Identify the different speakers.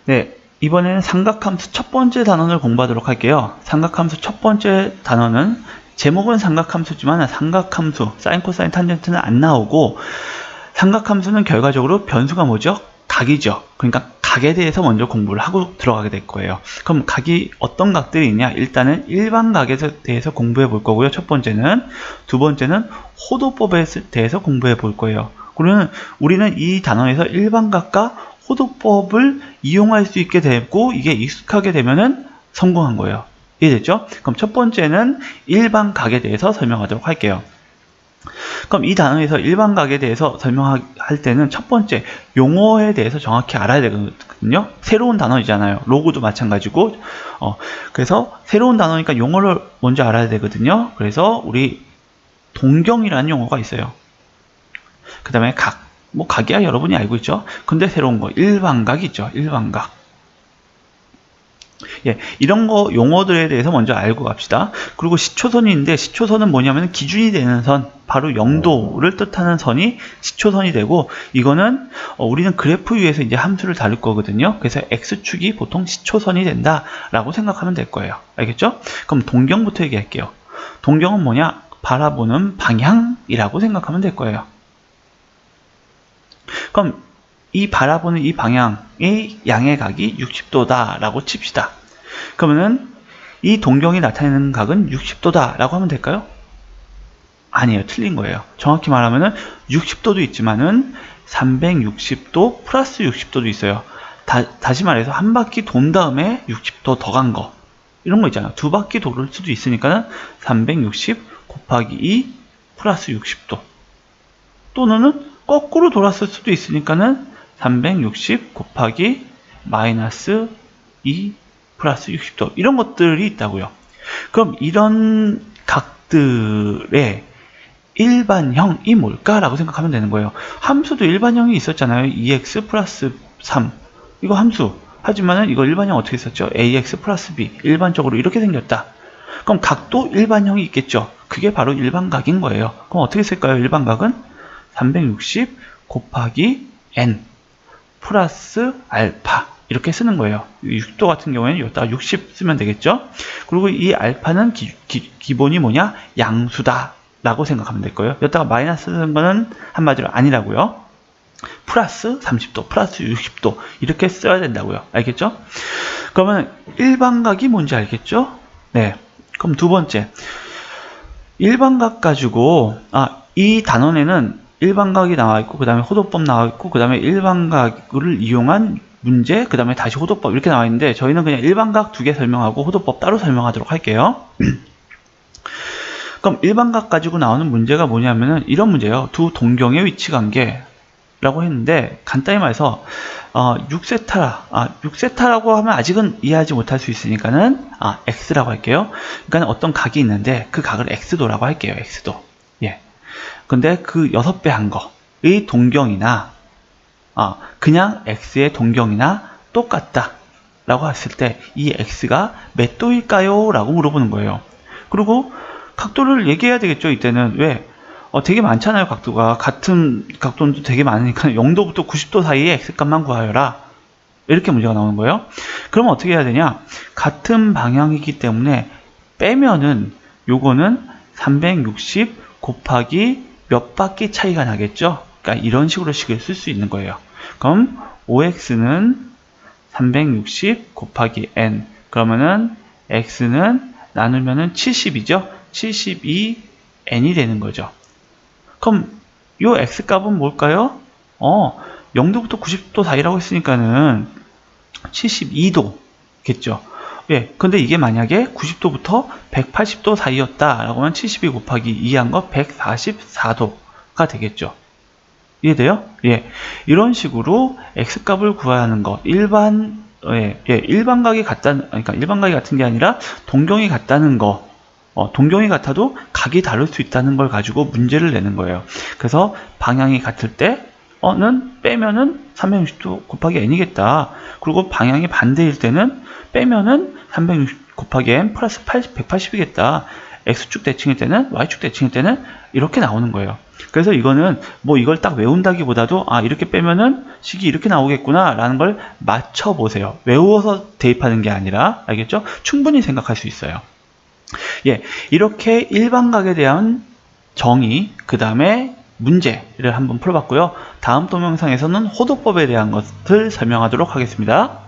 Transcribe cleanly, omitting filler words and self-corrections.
Speaker 1: 네, 이번에는 삼각함수 첫 번째 단원을 공부하도록 할게요. 삼각함수 첫 번째 단원은 제목은 삼각함수지만 삼각함수, 사인, 코사인, 탄젠트는 안 나오고 삼각함수는 결과적으로 변수가 뭐죠? 각이죠. 그러니까 각에 대해서 먼저 공부를 하고 들어가게 될 거예요. 그럼 각이 어떤 각들이 있냐? 일단은 일반각에 대해서 공부해 볼 거고요. 첫 번째는. 두 번째는 호도법에 대해서 공부해 볼 거예요. 그러면 우리는 이 단원에서 일반각과 호도법을 이용할 수 있게 되고 이게 익숙하게 되면은 성공한 거예요. 이해됐죠? 그럼 첫 번째는 일반각에 대해서 설명하도록 할게요. 그럼 이 단어에서 일반각에 대해서 설명할 때는 첫 번째 용어에 대해서 정확히 알아야 되거든요. 새로운 단어이잖아요. 로그도 마찬가지고 그래서 새로운 단어니까 용어를 먼저 알아야 되거든요. 그래서 우리 동경이라는 용어가 있어요. 그 다음에 각, 뭐 각이야 여러분이 알고 있죠. 근데 새로운 거 일반각 있죠. 일반각. 예, 이런 거 용어들에 대해서 먼저 알고 갑시다. 그리고 시초선이 있는데 시초선은 뭐냐면 기준이 되는 선, 바로 0도를 뜻하는 선이 시초선이 되고 이거는 우리는 그래프 위에서 이제 함수를 다룰 거거든요. 그래서 x축이 보통 시초선이 된다라고 생각하면 될 거예요. 알겠죠? 그럼 동경부터 얘기할게요. 동경은 뭐냐? 바라보는 방향이라고 생각하면 될 거예요. 그럼 이 바라보는 이 방향의 양의 각이 60도다 라고 칩시다. 그러면은 이 동경이 나타내는 각은 60도다 라고 하면 될까요? 아니에요. 틀린 거예요. 정확히 말하면은 60도도 있지만은 360도 플러스 60도도 있어요. 다시 말해서 한 바퀴 돈 다음에 60도 더 간 거. 이런 거 있잖아요. 두 바퀴 돌을 수도 있으니까는 360 곱하기 2 플러스 60도. 또는 거꾸로 돌았을 수도 있으니까는 360 곱하기 마이너스 2 플러스 60도 이런 것들이 있다고요. 그럼 이런 각들의 일반형이 뭘까라고 생각하면 되는 거예요. 함수도 일반형이 있었잖아요. 2x 플러스 3 이거 함수. 하지만은 이거 일반형 어떻게 썼죠? ax 플러스 b 일반적으로 이렇게 생겼다. 그럼 각도 일반형이 있겠죠. 그게 바로 일반각인 거예요. 그럼 어떻게 쓸까요? 일반각은 360 곱하기 n 플러스 알파 이렇게 쓰는 거예요. 60도 같은 경우에는 여기다가 60 쓰면 되겠죠. 그리고 이 알파는 기본이 뭐냐? 양수다 라고 생각하면 될 거예요. 여기다가 마이너스 쓰는 거는 한마디로 아니라고요. 플러스 30도 플러스 60도 이렇게 써야 된다고요. 알겠죠? 그러면 일반각이 뭔지 알겠죠? 네. 그럼 두 번째 일반각 가지고 이 단원에는 일반각이 나와 있고 그 다음에 호도법 나와 있고 그 다음에 일반각을 이용한 문제 그 다음에 다시 호도법 이렇게 나와 있는데 저희는 그냥 일반각 두 개 설명하고 호도법 따로 설명하도록 할게요. 그럼 일반각 가지고 나오는 문제가 뭐냐면은 이런 문제예요. 두 동경의 위치 관계라고 했는데 간단히 말해서 6세타라고 하면 아직은 이해하지 못할 수 있으니까는 x라고 할게요. 그러니까 어떤 각이 있는데 그 각을 x도라고 할게요. x도. 예. 근데 그 6배 한 거의 동경이나 그냥 x의 동경이나 똑같다 라고 했을 때 이 x가 몇 도일까요? 라고 물어보는 거예요. 그리고 각도를 얘기해야 되겠죠. 이때는 왜? 되게 많잖아요. 각도가 같은 각도는 되게 많으니까 0도부터 90도 사이에 x값만 구하여라 이렇게 문제가 나오는 거예요. 그러면 어떻게 해야 되냐? 같은 방향이기 때문에 빼면은 요거는 360 곱하기 몇 바퀴 차이가 나겠죠? 그러니까 이런 식으로 식을 쓸 수 있는 거예요. 그럼 5x는 360 곱하기 n 그러면은 x는 나누면은 70이죠? 72n이 되는 거죠. 그럼 요 x값은 뭘까요? 0도부터 90도 사이라고 했으니까는 72도겠죠. 예, 근데 이게 만약에 90도부터 180도 사이였다라고 하면 72 곱하기 2한 거 144도가 되겠죠. 이해돼요? 예, 이런 식으로 x값을 구해야 하는 거 일반각이 같다는 그러니까 일반각이 같은 게 아니라 동경이 같다는 거 동경이 같아도 각이 다를 수 있다는 걸 가지고 문제를 내는 거예요. 그래서 방향이 같을 때는 빼면은 360도 곱하기 n이겠다. 그리고 방향이 반대일 때는 빼면은 360 곱하기 n 플러스 180이겠다. X축 대칭일 때는 Y축 대칭일 때는 이렇게 나오는 거예요. 그래서 이거는 뭐 이걸 딱 외운다기보다도 이렇게 빼면은 식이 이렇게 나오겠구나 라는 걸 맞춰 보세요. 외워서 대입하는 게 아니라, 알겠죠? 충분히 생각할 수 있어요. 예, 이렇게 일반각에 대한 정의, 그 다음에 문제를 한번 풀어봤고요. 다음 동영상에서는 호도법에 대한 것을 설명하도록 하겠습니다.